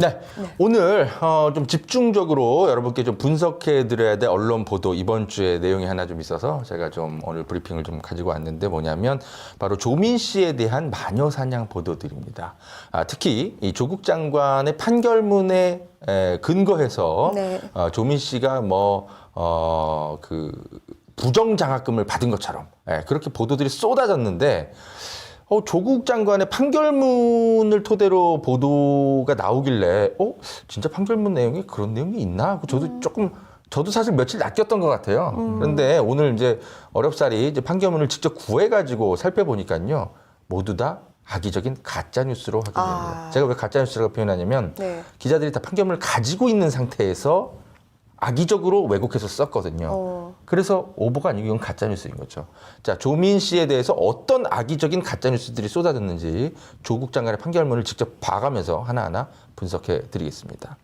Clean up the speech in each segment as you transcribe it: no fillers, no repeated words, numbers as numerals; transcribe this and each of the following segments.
네. 오늘 좀 집중적으로 여러분께 좀 분석해 드려야 될 언론 보도 이번 주에 내용이 하나 좀 있어서 제가 좀 오늘 브리핑을 좀 가지고 왔는데 뭐냐면 바로 조민 씨에 대한 마녀 사냥 보도들입니다. 특히 이 조국 장관의 판결문에 근거해서 네. 조민 씨가 그 부정 장학금을 받은 것처럼 그렇게 보도들이 쏟아졌는데 조국 장관의 판결문을 토대로 보도가 나오길래 진짜 판결문 내용에 그런 내용이 있나 하고 저도 사실 며칠 낚였던 것 같아요. 그런데 오늘 이제 어렵사리 이제 판결문을 직접 구해가지고 살펴보니까요, 모두 다 악의적인 가짜 뉴스로 확인됩니다. 제가 왜 가짜 뉴스라고 표현하냐면 기자들이 다 판결문을 가지고 있는 상태에서 악의적으로 왜곡해서 썼거든요. 그래서 오보가 아니고 이건 가짜뉴스인 거죠. 자, 조민 씨에 대해서 어떤 악의적인 가짜뉴스들이 쏟아졌는지 조국 장관의 판결문을 직접 봐가면서 하나하나 분석해 드리겠습니다.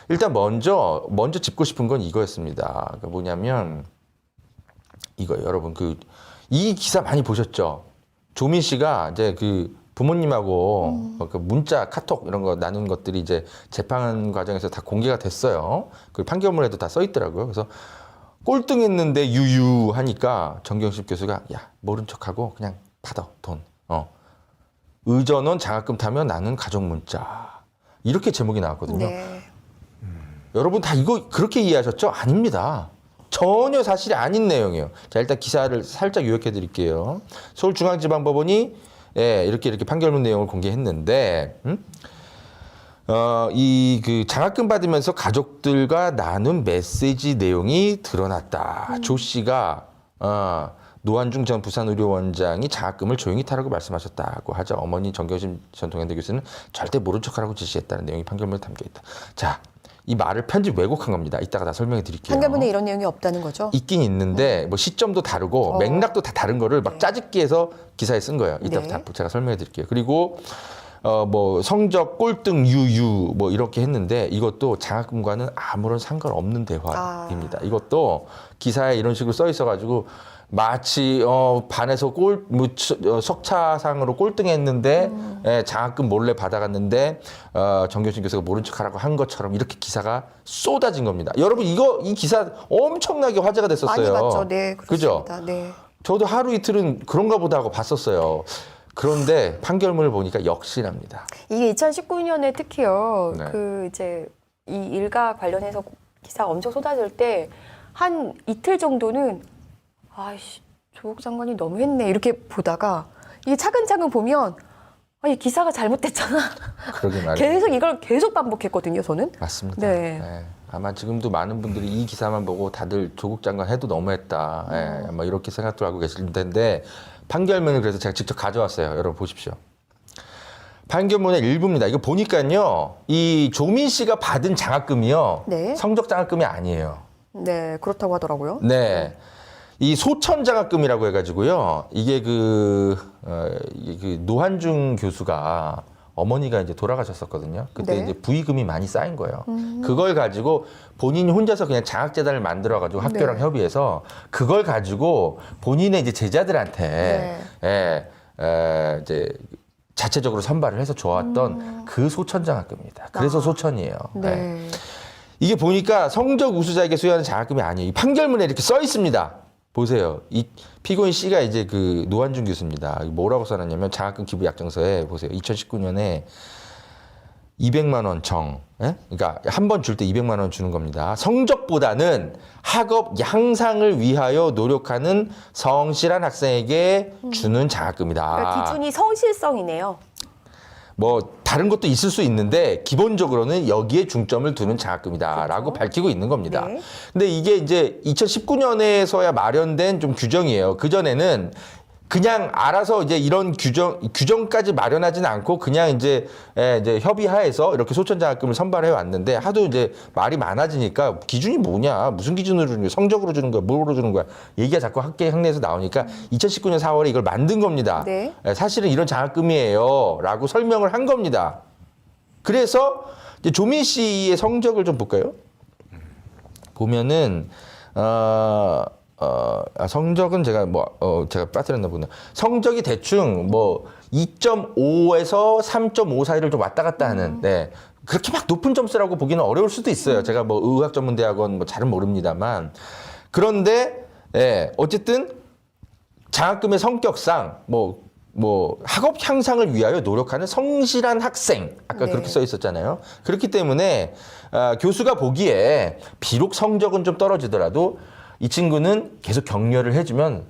일단 먼저 짚고 싶은 건 이거였습니다. 그러니까 뭐냐면 이거예요. 여러분, 이 기사 많이 보셨죠? 조민 씨가 이제 부모님하고 그 문자, 카톡 이런 거 나눈 것들이 이제 재판 과정에서 다 공개가 됐어요. 그 판결문에도 다 써 있더라고요. 그래서 꼴등했는데 유유하니까 정경심 교수가 야, 모른 척하고 그냥 받아 돈. 의전원 장학금 타면 나는 가족 문자. 이렇게 제목이 나왔거든요. 네. 여러분 다 이거 그렇게 이해하셨죠? 아닙니다. 전혀 사실이 아닌 내용이에요. 자, 일단 기사를 살짝 요약해 드릴게요. 서울중앙지방법원이 이렇게 판결문 내용을 공개했는데, 장학금 받으면서 가족들과 나눈 메시지 내용이 드러났다. 조 씨가, 노한중 전 부산의료원장이 장학금을 조용히 타라고 말씀하셨다고 하자 어머니 정경심 전 동양대 교수는 절대 모른 척하라고 지시했다는 내용이 판결문에 담겨 있다. 자, 이 말을 편집 왜곡한 겁니다. 이따가 다 설명해 드릴게요. 판결문에 이런 내용이 없다는 거죠? 있긴 있는데 뭐 시점도 다르고 맥락도 다 다른 거를 막 짜집기 해서 기사에 쓴 거예요. 이따가 다 제가 설명해 드릴게요. 그리고 성적 꼴등 유유 뭐 이렇게 했는데 이것도 장학금과는 아무런 상관없는 대화입니다. 이것도 기사에 이런 식으로 써 있어 가지고 마치 반에서 석차상으로 꼴등했는데 장학금 몰래 받아갔는데 정경심 교수가 모른 척하라고 한 것처럼 이렇게 기사가 쏟아진 겁니다. 여러분 이 기사 엄청나게 화제가 됐었어요. 많이 봤죠. 네, 그렇습니다. 그죠? 네. 저도 하루 이틀은 그런가 보다 하고 봤었어요. 그런데 판결문을 보니까 역시납니다. 이게 2019년에 특히요. 네. 이제 이 일과 관련해서 기사가 엄청 쏟아질 때 한 이틀 정도는 아이씨, 조국 장관이 너무했네 이렇게 보다가 이게 차근차근 보면 이 기사가 잘못됐잖아. 그러게 말이에요. 계속 이걸 계속 반복했거든요, 저는. 맞습니다. 네. 아마 지금도 많은 분들이 이 기사만 보고 다들 조국 장관 해도 너무했다. 아마 이렇게 생각도 하고 계실 텐데 판결문을 그래서 제가 직접 가져왔어요. 여러분 보십시오. 판결문의 일부입니다. 이거 보니까요, 이 조민 씨가 받은 장학금이요, 성적 장학금이 아니에요. 네, 그렇다고 하더라고요. 네. 이 소천 장학금이라고 해가지고요. 이게 노한중 교수가 어머니가 이제 돌아가셨었거든요. 그때 이제 부의금이 많이 쌓인 거예요. 그걸 가지고 본인이 혼자서 그냥 장학재단을 만들어가지고 학교랑 협의해서 그걸 가지고 본인의 이제 제자들한테 이제 자체적으로 선발을 해서 줘왔던 그 소천 장학금입니다. 그래서 소천이에요. 네. 이게 보니까 성적 우수자에게 수여하는 장학금이 아니에요. 이 판결문에 이렇게 써 있습니다. 보세요. 이 피고인 C가 이제 노한중 교수입니다. 뭐라고 써놨냐면 장학금 기부 약정서에 보세요. 2019년에 200만 원 그러니까 한 번 줄 때 200만 원 주는 겁니다. 성적보다는 학업 향상을 위하여 노력하는 성실한 학생에게 주는 장학금이다. 그러니까 기준이 성실성이네요. 뭐 다른 것도 있을 수 있는데 기본적으로는 여기에 중점을 두는 장학금이다라고 밝히고 있는 겁니다. 근데 이게 이제 2019년에서야 마련된 좀 규정이에요. 그전에는 그냥 알아서 이제 이런 규정까지 마련하지는 않고 그냥 이제 협의하에서 이렇게 소천장학금을 선발해 왔는데 하도 이제 말이 많아지니까 기준이 뭐냐, 무슨 기준으로 주는 거야, 성적으로 주는 거야, 뭐로 주는 거야, 얘기가 자꾸 학내에서 나오니까 2019년 4월에 이걸 만든 겁니다. 사실은 이런 장학금이에요라고 설명을 한 겁니다. 그래서 이제 조민 씨의 성적을 좀 볼까요? 보면은 성적은 제가 제가 빠뜨렸나 보네. 성적이 대충 2.5에서 3.5 사이를 좀 왔다 갔다 하는, 그렇게 막 높은 점수라고 보기는 어려울 수도 있어요. 제가 뭐 의학 전문 대학원 뭐 잘은 모릅니다만. 그런데 예, 어쨌든 장학금의 성격상 뭐 학업 향상을 위하여 노력하는 성실한 학생 아까 네. 그렇게 써 있었잖아요. 그렇기 때문에 교수가 보기에 비록 성적은 좀 떨어지더라도 이 친구는 계속 격려를 해주면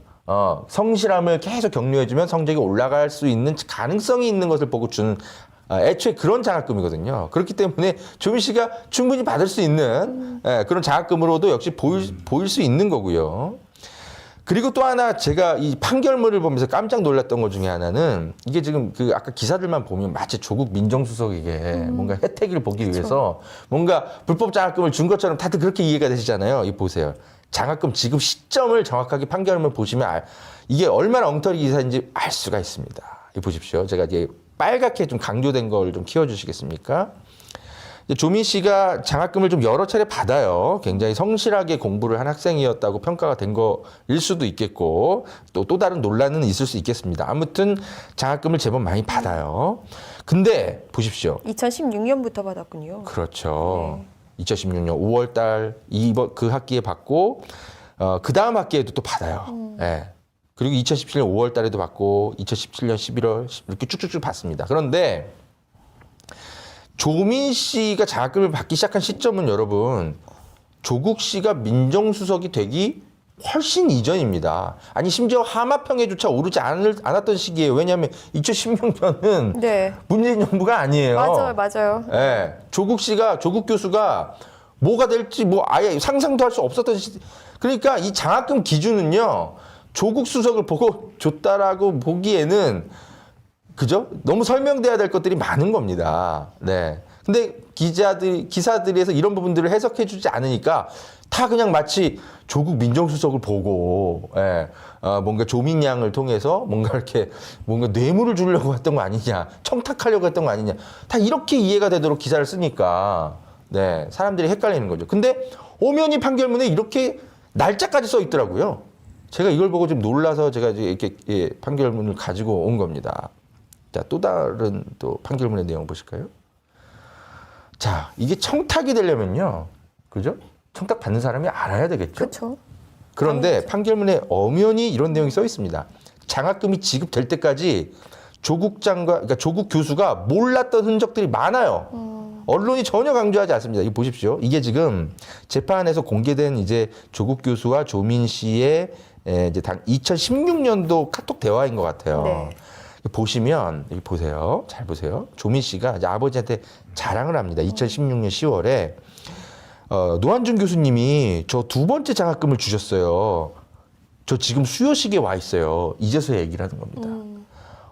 성실함을 계속 격려해주면 성적이 올라갈 수 있는 가능성이 있는 것을 보고 주는 애초에 그런 장학금이거든요. 그렇기 때문에 조민 씨가 충분히 받을 수 있는 그런 장학금으로도 역시 보일 수 있는 거고요. 그리고 또 하나 제가 이 판결문을 보면서 깜짝 놀랐던 것 중에 하나는 이게 지금 그 아까 기사들만 보면 마치 조국 민정수석에게 뭔가 혜택을 보기 위해서 뭔가 불법 장학금을 준 것처럼 다들 그렇게 이해가 되시잖아요. 이 보세요. 장학금 지급 시점을 정확하게 판결문을 보시면 이게 얼마나 엉터리 기사인지 알 수가 있습니다. 이 보십시오. 제가 이제 빨갛게 좀 강조된 걸 좀 키워주시겠습니까? 조민 씨가 장학금을 좀 여러 차례 받아요. 굉장히 성실하게 공부를 한 학생이었다고 평가가 된 거일 수도 있겠고 또 다른 논란은 있을 수 있겠습니다. 아무튼 장학금을 제법 많이 받아요. 근데 보십시오. 2016년부터 받았군요. 그렇죠. 2016년 5월 달 이번 그 학기에 받고 그 다음 학기에도 또 받아요. 예. 그리고 2017년 5월 달에도 받고 2017년 11월 이렇게 쭉쭉쭉 받습니다. 그런데 조민 씨가 장학금을 받기 시작한 시점은 여러분 조국 씨가 민정수석이 되기 훨씬 이전입니다. 아니 심지어 하마평에조차 오르지 않았던 시기예요. 왜냐하면 2016년은 네. 문재인 정부가 아니에요. 맞아요. 예, 조국 교수가 뭐가 될지 뭐 아예 상상도 할 수 없었던 시기. 그러니까 이 장학금 기준은요 조국 수석을 보고 줬다라고 보기에는 그죠? 너무 설명돼야 될 것들이 많은 겁니다. 네. 근데 기사들에서 이런 부분들을 해석해주지 않으니까 다 그냥 마치 조국 민정수석을 보고, 뭔가 조민 양을 통해서 뭔가 뇌물을 주려고 했던 거 아니냐, 청탁하려고 했던 거 아니냐, 다 이렇게 이해가 되도록 기사를 쓰니까, 네. 사람들이 헷갈리는 거죠. 근데 엄연히 판결문에 이렇게 날짜까지 써 있더라고요. 제가 이걸 보고 좀 놀라서 제가 이렇게 판결문을 가지고 온 겁니다. 자, 또 다른 또 판결문의 내용 보실까요? 자, 이게 청탁이 되려면요. 그죠? 청탁 받는 사람이 알아야 되겠죠? 그렇죠. 그런데 판결문에 엄연히 이런 내용이 써 있습니다. 장학금이 지급될 때까지 그러니까 조국 교수가 몰랐던 흔적들이 많아요. 언론이 전혀 강조하지 않습니다. 이거 보십시오. 이게 지금 재판에서 공개된 이제 조국 교수와 조민 씨의 이제 2016년도 카톡 대화인 것 같아요. 네. 보시면 여기 보세요. 잘 보세요. 조민 씨가 이제 아버지한테 자랑을 합니다. 2016년 10월에 노한준 교수님이 저 두 번째 장학금을 주셨어요. 저 지금 수여식에 와 있어요. 이제서 얘기를 하는 겁니다.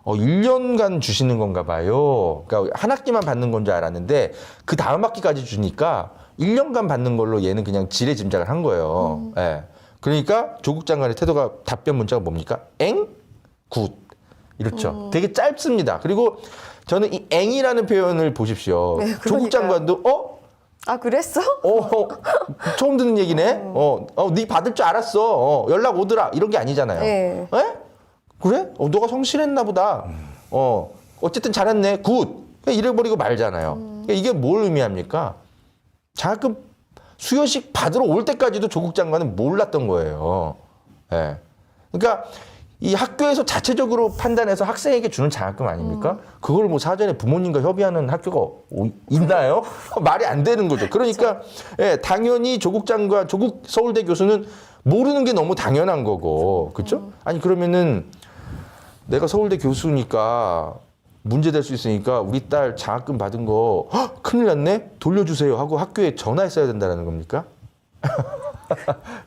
1년간 주시는 건가 봐요. 그러니까 한 학기만 받는 건 줄 알았는데 그 다음 학기까지 주니까 1년간 받는 걸로 얘는 그냥 지레짐작을 한 거예요. 예. 그러니까 조국 장관의 태도가 답변 문자가 뭡니까? 엥? 굿. 이렇죠. 되게 짧습니다. 그리고 저는 이 앵이라는 표현을 보십시오. 네, 조국 장관도 아, 그랬어? 처음 듣는 얘기네. 네 받을 줄 알았어. 연락 오더라. 이런 게 아니잖아요. 네. 에? 그래? 너가 성실했나 보다. 어쨌든 잘했네. 굿. 이래버리고 말잖아요. 그러니까 이게 뭘 의미합니까? 장학금 수여식 받으러 올 때까지도 조국 장관은 몰랐던 거예요. 예. 그러니까 이 학교에서 자체적으로 판단해서 학생에게 주는 장학금 아닙니까? 그걸 뭐 사전에 부모님과 협의하는 학교가 있나요? 말이 안 되는 거죠. 그러니까 예, 당연히 조국 서울대 교수는 모르는 게 너무 당연한 거고, 그렇죠? 아니 그러면은 내가 서울대 교수니까 문제될 수 있으니까 우리 딸 장학금 받은 거 큰일 났네? 돌려주세요 하고 학교에 전화했어야 된다는 겁니까?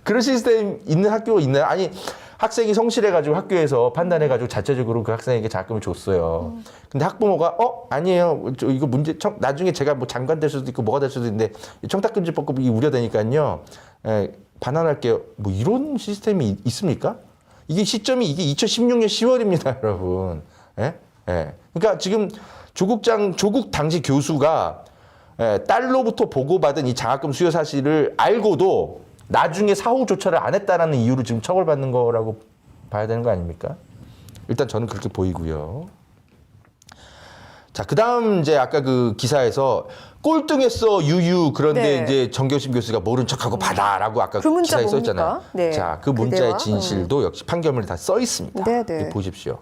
그런 시스템 있는 학교가 있나요? 아니 학생이 성실해가지고 학교에서 판단해가지고 자체적으로 그 학생에게 장학금을 줬어요. 근데 학부모가 아니에요. 이거 나중에 제가 뭐 장관 될 수도 있고 뭐가 될 수도 있는데 청탁금지법이 우려되니까요. 반환할게요. 뭐 이런 시스템이 있습니까? 이게 시점이 이게 2016년 10월입니다, 여러분. 그러니까 지금 조국 당시 교수가 딸로부터 보고받은 이 장학금 수여 사실을 알고도 나중에 사후 조처를 안 했다라는 이유로 지금 처벌받는 거라고 봐야 되는 거 아닙니까? 일단 저는 그렇게 보이고요. 자, 그 다음 이제 아까 그 기사에서 꼴등했어 유유. 그런데 네. 이제 정교심 교수가 모른 척하고 받아라고 아까 그 문자 기사에 써 뭡니까? 있잖아요. 네. 자, 그 그 문자의 대화? 진실도 역시 판결문에 다 써 있습니다. 네, 네. 여기 보십시오.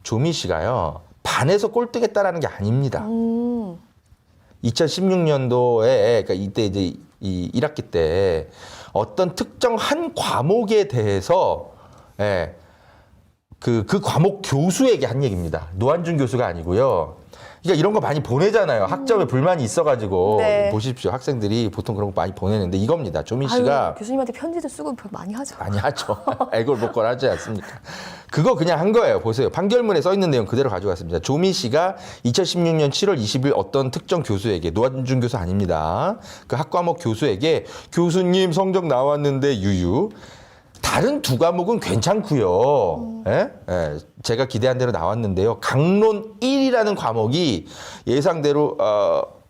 조미 씨가요. 반에서 꼴등했다라는 게 아닙니다. 2016년도에 그러니까 이때 이제 이 1학기 때 어떤 특정 한 과목에 대해서 예, 그 과목 교수에게 한 얘기입니다. 노한준 교수가 아니고요. 그러니까 이런 거 많이 보내잖아요. 학점에 불만이 있어가지고 네. 보십시오. 학생들이 보통 그런 거 많이 보내는데 이겁니다. 조민 씨가 아유, 교수님한테 편지도 쓰고 많이 하죠. 많이 하죠. 애걸복걸 하지 않습니까? 그거 그냥 한 거예요. 보세요. 판결문에 써 있는 내용 그대로 가져갔습니다. 조미 씨가 2016년 7월 20일 어떤 특정 교수에게, 노한준 교수 아닙니다. 그 학과목 교수에게 교수님 성적 나왔는데 유유. 다른 두 과목은 괜찮고요. 예? 예, 제가 기대한 대로 나왔는데요. 강론 1이라는 과목이 예상대로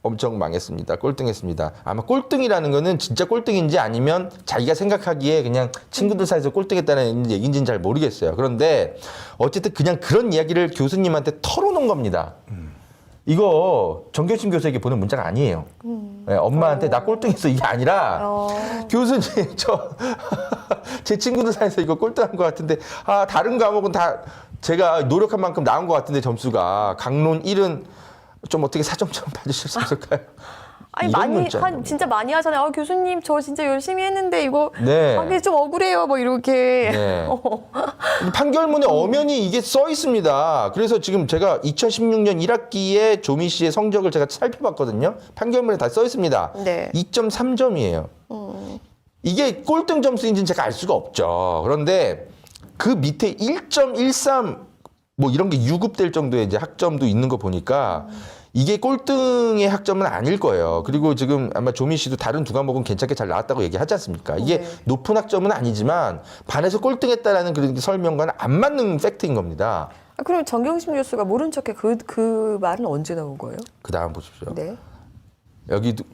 엄청 망했습니다. 꼴등했습니다. 아마 꼴등이라는 거는 진짜 꼴등인지 아니면 자기가 생각하기에 그냥 친구들 사이에서 꼴등했다는 얘기인지는 잘 모르겠어요. 그런데 어쨌든 그냥 그런 이야기를 교수님한테 털어놓은 겁니다. 이거 정교심 교수에게 보낸 문자가 아니에요. 네, 엄마한테 나 꼴등했어 이게 아니라 교수님 저 제 친구들 사이에서 이거 꼴등한 것 같은데 다른 과목은 다 제가 노력한 만큼 나온 것 같은데 점수가 강론 1은 좀 어떻게 4점 좀 봐주실 수 없을까요? 아니 이런 많이 문자예요. 진짜 많이 하잖아요. 교수님 저 진짜 열심히 했는데 이거 네. 이게 좀 억울해요. 뭐 이렇게. 네. 이 판결문에 엄연히 이게 써 있습니다. 그래서 지금 제가 2016년 1학기에 조미 씨의 성적을 제가 살펴봤거든요. 판결문에 다 써 있습니다. 네. 2.3점이에요. 이게 꼴등 점수인지는 제가 알 수가 없죠. 그런데 그 밑에 1.13 뭐 이런 게 유급될 정도의 이제 학점도 있는 거 보니까 이게 꼴등의 학점은 아닐 거예요. 그리고 지금 아마 조미 씨도 다른 두 과목은 괜찮게 잘 나왔다고 얘기하지 않습니까? 이게 네. 높은 학점은 아니지만 반에서 꼴등했다라는 그런 설명과는 안 맞는 팩트인 겁니다. 그럼 정경심 교수가 모른 척해 그 말은 언제 나온 거예요? 그 다음 보십시오. 네. 여기도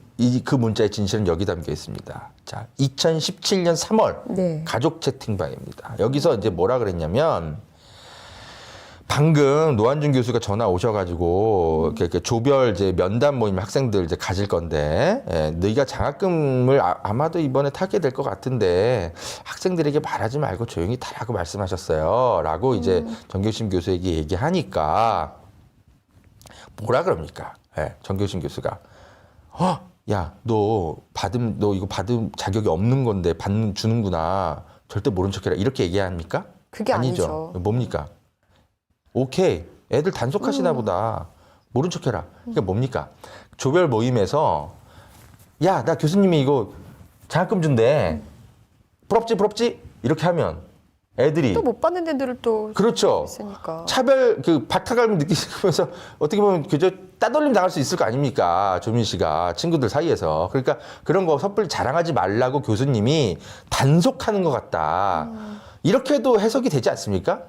그 문자의 진실은 여기 담겨 있습니다. 자, 2017년 3월 네. 가족 채팅방입니다. 여기서 이제 뭐라 그랬냐면 방금 노한준 교수가 전화 오셔가지고 이렇게 조별 이제 면담 모임 학생들 이제 가질 건데 너희가 장학금을 아마도 이번에 타게 될 것 같은데 학생들에게 말하지 말고 조용히 타라고 말씀하셨어요.라고 이제 정교심 교수에게 얘기하니까 뭐라 그럽니까? 정교심 교수가 야, 너 이거 받은 자격이 없는 건데 주는구나. 절대 모른 척해라. 이렇게 얘기합니까? 그게 아니죠. 뭡니까? 오케이. 애들 단속하시나 보다. 모른 척해라. 그게 뭡니까? 조별 모임에서 야, 나 교수님이 이거 장학금 준대. 부럽지? 이렇게 하면 애들이 또 못 받는 애들을 또 그렇죠. 있으니까. 차별 박탈감을 느끼면서 어떻게 보면 그저 따돌림 당할 수 있을 거 아닙니까? 조민 씨가 친구들 사이에서. 그러니까 그런 거 섣불리 자랑하지 말라고 교수님이 단속하는 것 같다. 이렇게도 해석이 되지 않습니까?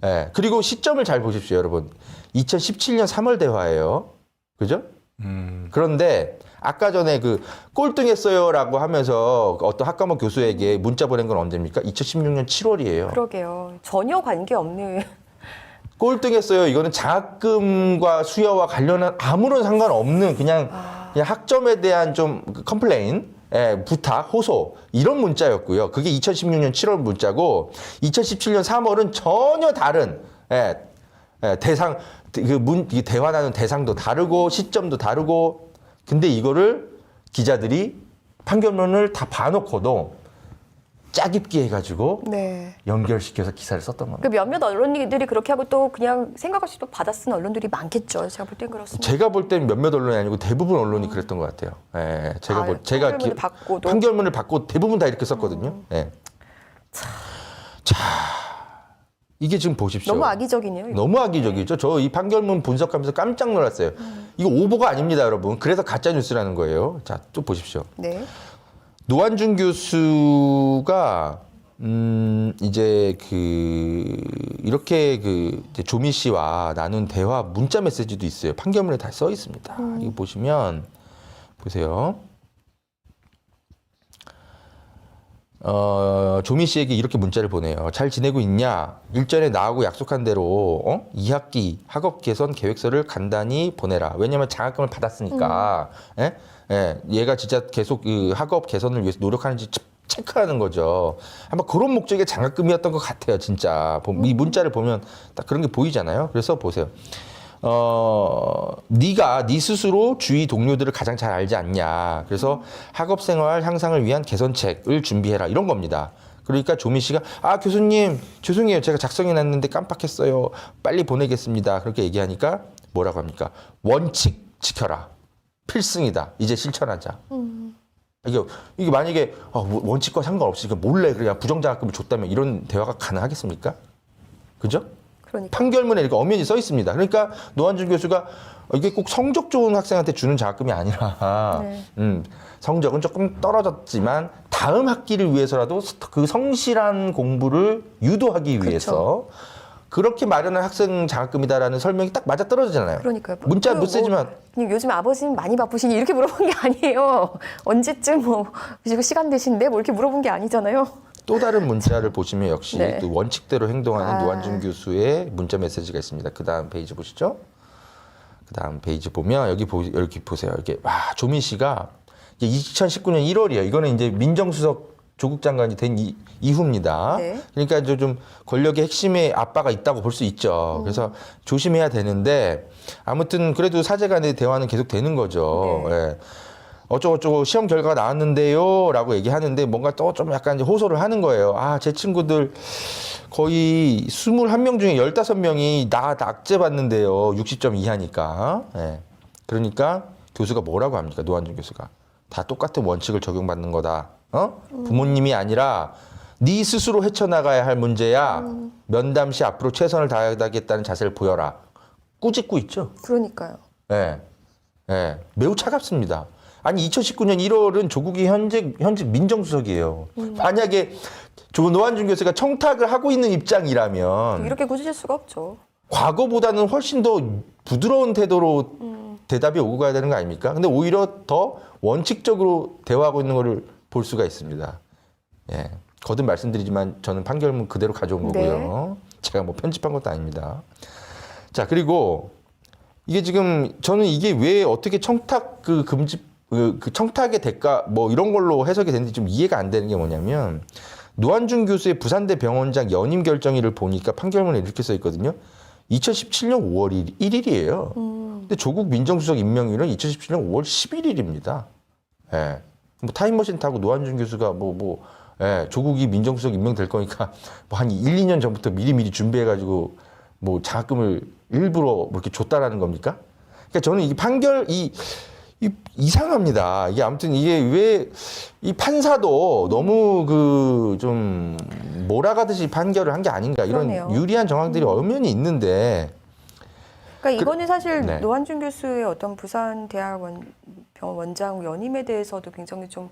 예. 그리고 시점을 잘 보십시오, 여러분. 2017년 3월 대화예요. 그죠? 그런데 아까 전에 그 꼴등했어요라고 하면서 어떤 학과목 교수에게 문자 보낸 건 언제입니까? 2016년 7월이에요. 그러게요. 전혀 관계 없는. 꼴등했어요. 이거는 장학금과 수여와 관련한 아무런 상관없는 그냥 학점에 대한 좀 컴플레인, 부탁, 호소 이런 문자였고요. 그게 2016년 7월 문자고 2017년 3월은 전혀 다른 대상 이 대화하는 대상도 다르고 시점도 다르고 근데 이거를 기자들이 판결문을 다 봐놓고도 짜깁기 해가지고 네. 연결시켜서 기사를 썼던 겁니다. 그 몇몇 언론들이 그렇게 하고 또 그냥 생각 없이 또 받아 쓴 언론들이 많겠죠. 제가 볼 땐 그렇습니다. 제가 볼 땐 몇몇 언론이 아니고 대부분 언론이 그랬던 것 같아요. 판결문을 받고도. 판결문을 받고 대부분 다 이렇게 썼거든요. 자, 이게 지금 보십시오. 너무 악의적이네요. 이거. 너무 악의적이죠. 저 이 판결문 분석하면서 깜짝 놀랐어요. 이거 오보가 아닙니다, 여러분. 그래서 가짜 뉴스라는 거예요. 자, 또 보십시오. 네. 노한준 교수가 이제 이렇게 이제 조미 씨와 나눈 대화 문자 메시지도 있어요. 판결문에 다 써 있습니다. 이거 보시면 보세요. 조미 씨에게 이렇게 문자를 보내요. 잘 지내고 있냐? 일전에 나하고 약속한 대로 2학기 학업 개선 계획서를 간단히 보내라. 왜냐면 장학금을 받았으니까. 예? 예, 얘가 진짜 계속 그 학업 개선을 위해서 노력하는지 체크하는 거죠. 아마 그런 목적의 장학금이었던 것 같아요, 진짜. 이 문자를 보면 딱 그런 게 보이잖아요. 그래서 보세요. 네가 네 스스로 주위 동료들을 가장 잘 알지 않냐. 그래서 학업 생활 향상을 위한 개선책을 준비해라. 이런 겁니다. 그러니까 조미 씨가 교수님 죄송해요. 제가 작성해 놨는데 깜빡했어요. 빨리 보내겠습니다. 그렇게 얘기하니까 뭐라고 합니까? 원칙 지켜라. 필승이다. 이제 실천하자. 이게 만약에 원칙과 상관없이 몰래 그냥 부정장학금을 줬다면 이런 대화가 가능하겠습니까? 그죠? 그러니까. 판결문에 이렇게 엄연히 써 있습니다. 그러니까 노한준 교수가 이게 꼭 성적 좋은 학생한테 주는 장학금이 아니라 성적은 조금 떨어졌지만 다음 학기를 위해서라도 그 성실한 공부를 유도하기 위해서 그렇게 마련한 학생 장학금이다라는 설명이 딱 맞아 떨어지잖아요. 그러니까요. 문자 메시지만 요즘 아버지는 많이 바쁘시니 이렇게 물어본 게 아니에요. 언제쯤 시간 되신데 이렇게 물어본 게 아니잖아요. 또 다른 문자를 보시면 역시 네. 그 원칙대로 행동하는 노한준 교수의 문자 메시지가 있습니다. 그 다음 페이지 보시죠. 그 다음 페이지 보면 여기 보세요. 이게 조민 씨가 2019년 1월이에요. 이거는 이제 민정수석 조국 장관이 된 이후입니다. 네. 그러니까 이제 좀 권력의 핵심에 압박가 있다고 볼 수 있죠. 그래서 조심해야 되는데 아무튼 그래도 사제간의 대화는 계속 되는 거죠. 네. 예. 어쩌고저쩌고 시험 결과가 나왔는데요 라고 얘기하는데 뭔가 또 좀 약간 이제 호소를 하는 거예요. 제 친구들 거의 21명 중에 15명이 나 낙제 받는데요. 60점 이하니까. 예. 그러니까 교수가 뭐라고 합니까? 노한준 교수가. 다 똑같은 원칙을 적용받는 거다. 부모님이 아니라 네 스스로 헤쳐나가야 할 문제야. 면담 시 앞으로 최선을 다하겠다는 자세를 보여라. 꾸짖고 있죠. 그러니까요. 예. 예. 매우 차갑습니다. 아니 2019년 1월은 조국이 현직 민정수석이에요. 만약에 노한준 교수가 청탁을 하고 있는 입장이라면 이렇게 꾸짖을 수가 없죠. 과거보다는 훨씬 더 부드러운 태도로 대답이 오고 가야 되는 거 아닙니까? 근데 오히려 더 원칙적으로 대화하고 있는 거를 볼 수가 있습니다. 예. 거듭 말씀드리지만 저는 판결문 그대로 가져온 거고요. 제가 뭐 편집한 것도 아닙니다. 자, 그리고 이게 지금 저는 이게 왜 어떻게 청탁 금지 그 청탁의 대가 뭐 이런 걸로 해석이 되는지 좀 이해가 안 되는 게 뭐냐면 노한준 교수의 부산대 병원장 연임 결정일을 보니까 판결문에 이렇게 써 있거든요. 2017년 5월 1일이에요. 근데 조국 민정수석 임명일은 2017년 5월 11일입니다. 예. 뭐 타임머신 타고 노한준 교수가 예, 조국이 민정수석 임명될 거니까 뭐 한 1, 2년 전부터 미리미리 준비해가지고 뭐 장학금을 일부러 뭐 이렇게 줬다라는 겁니까? 그러니까 저는 이 판결 이상합니다. 이게 아무튼 이게 왜 이 판사도 너무 좀 몰아가듯이 판결을 한 게 아닌가 이런 그러네요. 유리한 정황들이 엄연히 있는데. 그러니까 이거는 사실 네. 노한준 교수의 어떤 부산대학원 병원 원장 연임에 대해서도 굉장히 좀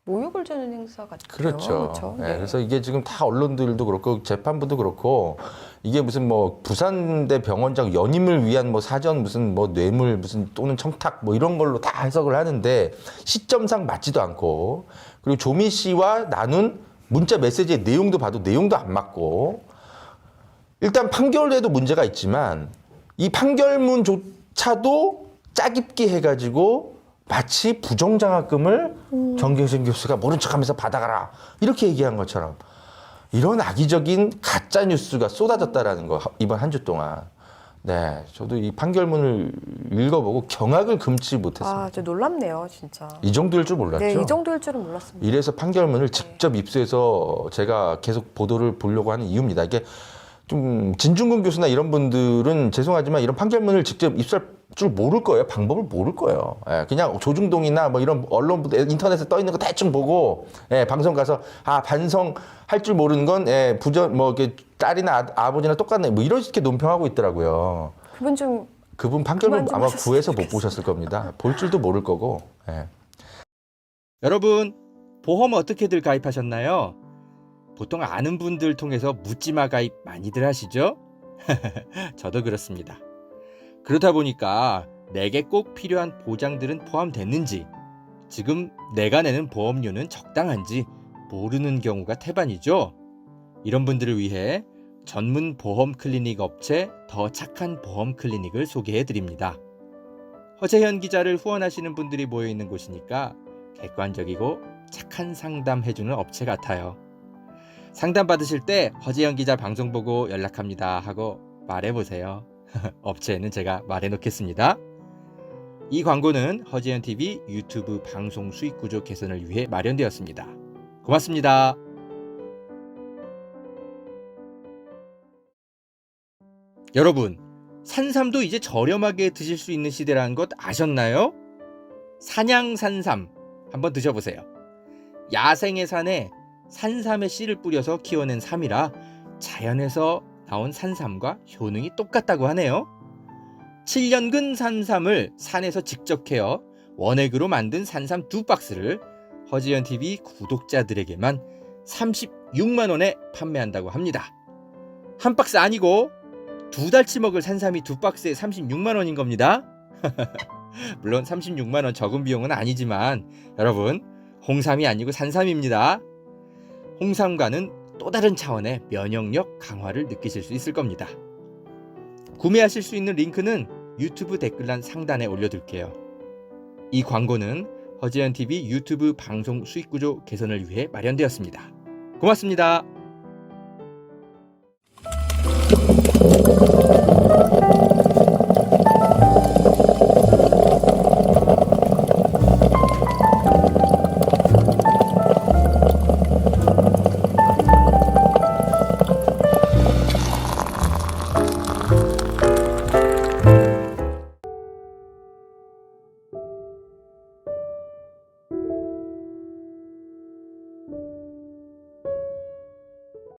모욕을 주는 행사 같아요. 그렇죠. 네. 네. 그래서 이게 지금 다 언론들도 그렇고 재판부도 그렇고 이게 무슨 뭐 부산대 병원장 연임을 위한 뭐 사전 무슨 뭐 뇌물 무슨 또는 청탁 뭐 이런 걸로 다 해석을 하는데 시점상 맞지도 않고 그리고 조미 씨와 나눈 문자 메시지의 내용도 봐도 내용도 안 맞고 일단 판결에도 문제가 있지만 이 판결문조차도 짜깁기 해가지고 마치 부정장학금을 정경심 교수가 모른 척하면서 받아가라 이렇게 얘기한 것처럼 이런 악의적인 가짜 뉴스가 쏟아졌다라는 거 이번 한 주 동안 네 저도 이 판결문을 읽어보고 경악을 금치 못했습니다. 저 놀랍네요, 진짜. 이 정도일 줄 몰랐죠. 네, 이 정도일 줄은 몰랐습니다. 이래서 판결문을 직접 입수해서 제가 계속 보도를 보려고 하는 이유입니다. 이게 좀 진중근 교수나 이런 분들은 죄송하지만 이런 판결문을 직접 입수할 줄 모를 거예요. 방법을 모를 거예요. 예, 그냥 조중동이나 뭐 이런 언론 인터넷에 떠 있는 거 대충 보고 예, 방송 가서 반성할 줄 모르는 건 이렇게 딸이나 아버지나 똑같네 뭐 이렇게 논평하고 있더라고요. 그분 판결문 아마 구해서 못 보셨을 겁니다. 볼 줄도 모를 거고. 예. 여러분, 보험 어떻게들 가입하셨나요? 보통 아는 분들 통해서 묻지마 가입 많이들 하시죠? 저도 그렇습니다. 그러다 보니까 내게 꼭 필요한 보장들은 포함됐는지, 지금 내가 내는 보험료는 적당한지 모르는 경우가 태반이죠. 이런 분들을 위해 전문 보험 클리닉 업체 더 착한 보험 클리닉을 소개해 드립니다. 허재현 기자를 후원하시는 분들이 모여 있는 곳이니까 객관적이고 착한 상담 해주는 업체 같아요. 상담 받으실 때 허재현 기자 방송 보고 연락합니다 하고 말해보세요. 업체에는 제가 말해놓겠습니다. 이 광고는 허재현 TV 유튜브 방송 수익 구조 개선을 위해 마련되었습니다. 고맙습니다. 여러분, 산삼도 이제 저렴하게 드실 수 있는 시대라는 것 아셨나요? 산양산삼 한번 드셔보세요. 야생의 산에 산삼의 씨를 뿌려서 키워낸 삼이라 자연에서 나온 산삼과 효능이 똑같다고 하네요. 7년근 산삼을 산에서 직접 캐어 원액으로 만든 산삼 2박스를 허지연 TV 구독자들에게만 36만 원에 판매한다고 합니다. 한 박스 아니고 2달치 먹을 산삼이 2박스에 36만 원인 겁니다. 물론 36만 원 적은 비용은 아니지만 여러분, 홍삼이 아니고 산삼입니다. 홍삼과는 또 다른 차원의 면역력 강화를 느끼실 수 있을 겁니다. 구매하실 수 있는 링크는 유튜브 댓글란 상단에 올려둘게요. 이 광고는 허재현 TV 유튜브 방송 수익 구조 개선을 위해 마련되었습니다. 고맙습니다.